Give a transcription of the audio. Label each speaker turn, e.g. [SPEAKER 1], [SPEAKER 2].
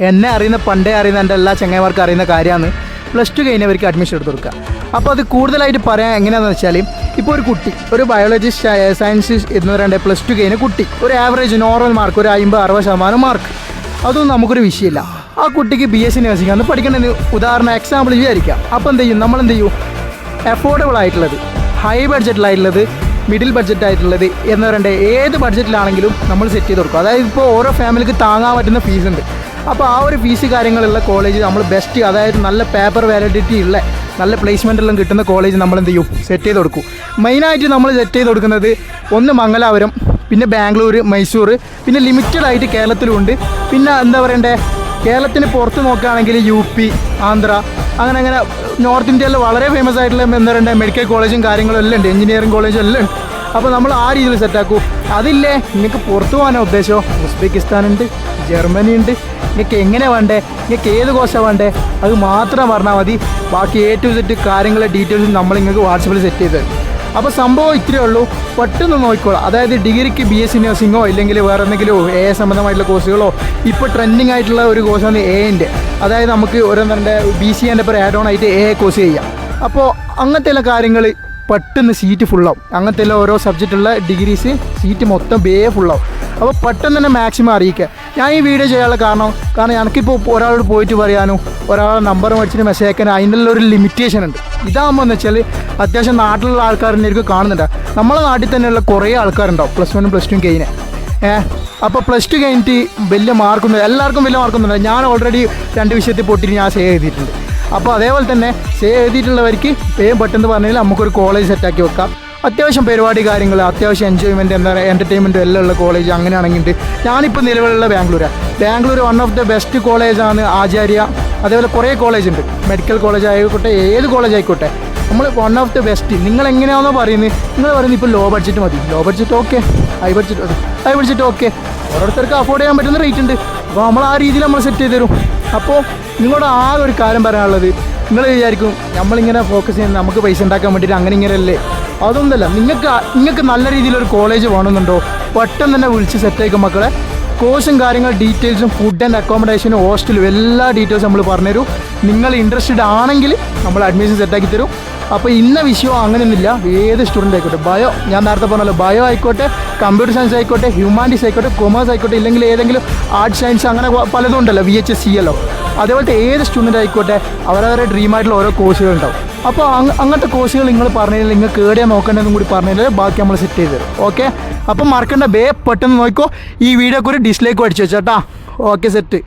[SPEAKER 1] എന്നെ അറിയുന്ന പണ്ടേ അറിയുന്ന എൻ്റെ എല്ലാ ചങ്ങായിമാർക്കും അറിയുന്ന കാര്യമാണ് +2 കഴിഞ്ഞവർക്ക് അഡ്മിഷൻ എടുത്ത് കൊടുക്കുക. അപ്പോൾ അത് കൂടുതലായിട്ട് പറയാൻ എങ്ങനെയാണെന്ന് വെച്ചാൽ, ഇപ്പോൾ ഒരു കുട്ടി ഒരു ബയോളജി സയൻസ് എന്ന് പറയുന്നത് +2 കഴിഞ്ഞ കുട്ടി ഒരു ആവറേജ് നോർമൽ മാർക്ക് ഒരു 50-60% മാർക്ക്, അതൊന്നും നമുക്കൊരു വിഷയമില്ല. ആ കുട്ടിക്ക് BSc നഴ്സിംഗ് ആണ് പഠിക്കേണ്ടത്. ഉദാഹരണം എക്സാമ്പിൾ വിചാരിക്കാം. അപ്പോൾ എന്ത് ചെയ്യും, നമ്മളെന്ത് ചെയ്യും, അഫോർഡബിൾ ആയിട്ടുള്ളത്, ഹൈ ബഡ്ജറ്റിലായിട്ടുള്ളത്, മിഡിൽ ബഡ്ജറ്റായിട്ടുള്ളത് എന്ന് പറയേണ്ട ഏത് ബഡ്ജറ്റിലാണെങ്കിലും നമ്മൾ സെറ്റ് ചെയ്ത് കൊടുക്കും. അതായത് ഇപ്പോൾ ഓരോ ഫാമിലിക്ക് താങ്ങാൻ പറ്റുന്ന ഫീസ് ഉണ്ട്. അപ്പോൾ ആ ഒരു ഫീസ് കാര്യങ്ങളുള്ള കോളേജ് നമ്മൾ ബെസ്റ്റ്, അതായത് നല്ല പേപ്പർ വാലിഡിറ്റി ഉള്ള നല്ല പ്ലേസ്മെൻ്റ് എല്ലാം കിട്ടുന്ന കോളേജ് നമ്മൾ എന്ത് ചെയ്യും, സെറ്റ് ചെയ്ത് കൊടുക്കും. മെയിനായിട്ട് നമ്മൾ സെറ്റ് ചെയ്ത് കൊടുക്കുന്നത് ഒന്ന് മംഗലാപുരം, പിന്നെ ബാംഗ്ലൂർ, മൈസൂർ, പിന്നെ ലിമിറ്റഡ് ആയിട്ട് കേരളത്തിലുമുണ്ട്. പിന്നെ എന്താ പറയണ്ടേ, കേരളത്തിന് പുറത്ത് നോക്കുകയാണെങ്കിൽ UP, ആന്ധ്ര, അങ്ങനെ നോർത്ത് ഇന്ത്യയിൽ വളരെ ഫേമസ് ആയിട്ടുള്ള എന്താ പറയുക മെഡിക്കൽ കോളേജും കാര്യങ്ങളും എല്ലാം ഉണ്ട്, എഞ്ചിനീയറിംഗ് കോളേജും എല്ലാം ഉണ്ട്. അപ്പോൾ നമ്മൾ ആ രീതിയിൽ സെറ്റാക്കൂ. അതില്ലേ നിങ്ങൾക്ക് പുറത്ത് പോകാനോ ഉദ്ദേശമോ, ഉസ്ബെക്കിസ്ഥാൻ ഉണ്ട്, ജർമ്മനി ഉണ്ട്, നിങ്ങൾക്ക് എങ്ങനെ വേണ്ടേ, നിങ്ങൾക്ക് ഏത് കോഴ്സാണ് വേണ്ടേ അത് മാത്രം പറഞ്ഞാൽ മതി. ബാക്കി A to Z കാര്യങ്ങളുടെ ഡീറ്റെയിൽസ് നമ്മൾ നിങ്ങൾക്ക് വാട്സപ്പിൽ സെറ്റ് ചെയ്ത് തരും. അപ്പോൾ സംഭവം ഇത്രയേ ഉള്ളൂ, പെട്ടെന്ന് നോക്കിക്കോളാം. അതായത് ഡിഗ്രിക്ക് BSc നഴ്സിങ്ങോ ഇല്ലെങ്കിൽ വേറെ എന്തെങ്കിലും AI സംബന്ധമായിട്ടുള്ള കോഴ്സുകളോ, ഇപ്പോൾ ട്രെൻഡിങ് ആയിട്ടുള്ള ഒരു കോഴ്സാണ് AI-ൻ്റെ. അതായത് നമുക്ക് ഓരോന്നെ BCA പേര് ആഡ് ഓൺ ആയിട്ട് AI കോഴ്സ് ചെയ്യാം. അപ്പോൾ അങ്ങനത്തെ എല്ലാ കാര്യങ്ങൾ പെട്ടെന്ന് സീറ്റ് ഫുള്ളാവും. അങ്ങനത്തെ എല്ലാം ഓരോ സബ്ജക്റ്റുള്ള ഡിഗ്രീസ് സീറ്റ് മൊത്തം ഫുള്ളാവും. അപ്പോൾ പെട്ടെന്ന് തന്നെ മാക്സിമം അറിയിക്കുക. ഞാൻ ഈ വീഡിയോ ചെയ്യാനുള്ള കാരണം എനിക്കിപ്പോൾ ഒരാളോട് പോയിട്ട് പറയാനോ ഒരാളെ നമ്പർ മേടിച്ചിട്ട് മെസ്സേജ് അയക്കാനോ അതിനുള്ള ഒരു ലിമിറ്റേഷൻ ഉണ്ട്. ഇതാകുമ്പോൾ എന്ന് വെച്ചാൽ അത്യാവശ്യം നാട്ടിലുള്ള ആൾക്കാരെന്നെ എനിക്ക് കാണുന്നുണ്ട്. നമ്മളെ നാട്ടിൽ തന്നെയുള്ള കുറേ ആൾക്കാരുണ്ടാവും +1 +2 കഴിഞ്ഞ്. അപ്പോൾ +2 കഴിഞ്ഞിട്ട് വലിയ മാർക്കൊന്നും എല്ലാവർക്കും വലിയ മാർക്കൊന്നുമില്ല. ഞാൻ ഓൾറെഡി 2 വിഷയത്തിൽ പൊട്ടിയിട്ട് ഞാൻ സേവ് ചെയ്തിട്ടുണ്ട്. അപ്പോൾ അതേപോലെ തന്നെ സേവ് ചെയ്തിട്ടുള്ളവർക്ക് പെട്ടെന്ന് പറഞ്ഞാൽ നമുക്കൊരു കോളേജ് സെറ്റാക്കി വെക്കാം. അത്യാവശ്യം പരിപാടി കാര്യങ്ങൾ, അത്യാവശ്യം എൻജോയ്മെൻറ്റ്, എന്താ പറയുക എൻ്റർടൈൻമെൻറ്റും എല്ലാം ഉള്ള കോളേജ് അങ്ങനെയാണെങ്കിൽ ഞാനിപ്പോൾ നിലവിലുള്ള Bangalore one of the best കോളേജാണ് ആചാര്യ. അതേപോലെ കുറേ കോളേജ് ഉണ്ട്, മെഡിക്കൽ കോളേജ് ആയിക്കോട്ടെ ഏത് കോളേജ് ആയിക്കോട്ടെ, നമ്മൾ വൺ ഓഫ് ദ ബെസ്റ്റ്. നിങ്ങൾ എങ്ങനെയാണെന്നോ പറയുന്നത്, നിങ്ങൾ പറയുന്നത് ഇപ്പോൾ ലോ ബഡ്ജറ്റ് മതി, low budget okay, high budget okay, ഓരോരുത്തർക്ക് അഫോർഡ് ചെയ്യാൻ പറ്റുന്ന റേറ്റ് ഉണ്ട്. അപ്പോൾ നമ്മൾ ആ രീതിയിൽ നമ്മൾ സെറ്റ് ചെയ്ത് തരും. അപ്പോൾ നിങ്ങളോട് ആകെ ഒരു കാര്യം പറയാനുള്ളത്, നിങ്ങൾ വിചാരിക്കും നമ്മളിങ്ങനെ ഫോക്കസ് ചെയ്യുന്നത് നമുക്ക് പൈസ ഉണ്ടാക്കാൻ വേണ്ടിയിട്ട് അങ്ങനെ ഇങ്ങനെയല്ലേ, അതൊന്നുമല്ല. നിങ്ങൾക്ക് നല്ല രീതിയിലൊരു കോളേജ് വേണമെന്നുണ്ടോ, പെട്ടെന്ന് തന്നെ വിളിച്ച് സെറ്റാക്കും മക്കളെ. കോഴ്സും കാര്യങ്ങൾ ഡീറ്റെയിൽസും ഫുഡ് ആൻഡ് അക്കോമഡേഷനും ഹോസ്റ്റലും എല്ലാ ഡീറ്റെയിൽസും നമ്മൾ പറഞ്ഞുതരും. നിങ്ങൾ ഇൻട്രസ്റ്റഡ് ആണെങ്കിൽ നമ്മൾ അഡ്മിഷൻ സെറ്റാക്കി തരും. അപ്പോൾ ഇന്ന വിഷയം അങ്ങനെയൊന്നുമില്ല, ഏത് സ്റ്റുഡൻ്റ് ആയിക്കോട്ടെ, ഞാൻ നേരത്തെ പറഞ്ഞല്ലോ, ബയോ ആയിക്കോട്ടെ, കമ്പ്യൂട്ടർ സയൻസ് ആയിക്കോട്ടെ, ഹ്യൂമാനിറ്റീസ് ആയിക്കോട്ടെ, കൊമേഴ്സ് ആയിക്കോട്ടെ, ഇല്ലെങ്കിൽ ഏതെങ്കിലും ആർട്സ് സയൻസ് അങ്ങനെ പലതും ഉണ്ടല്ലോ, VHSC അതേപോലത്തെ ഏത് സ്റ്റുഡൻ്റ് ആയിക്കോട്ടെ, അവരവരുടെ ഡ്രീമായിട്ടുള്ള ഓരോ കോഴ്സുകളുണ്ടാവും. അപ്പോൾ അങ്ങനത്തെ കോഴ്സുകൾ നിങ്ങൾ പറഞ്ഞാൽ നിങ്ങൾക്ക് എവിടെയാണ് നോക്കേണ്ടതെന്നും കൂടി പറഞ്ഞാൽ ബാക്കി നമ്മൾ സെറ്റ് ചെയ്ത് തരും. ഓക്കെ, അപ്പം മറക്കേണ്ട, പെട്ടെന്ന് നോക്കിക്കോ. ഈ വീഡിയോക്ക് ഒരു ഡിസ്ലൈക്ക് അടിച്ചു വെച്ചോട്ടാ. Okay, set.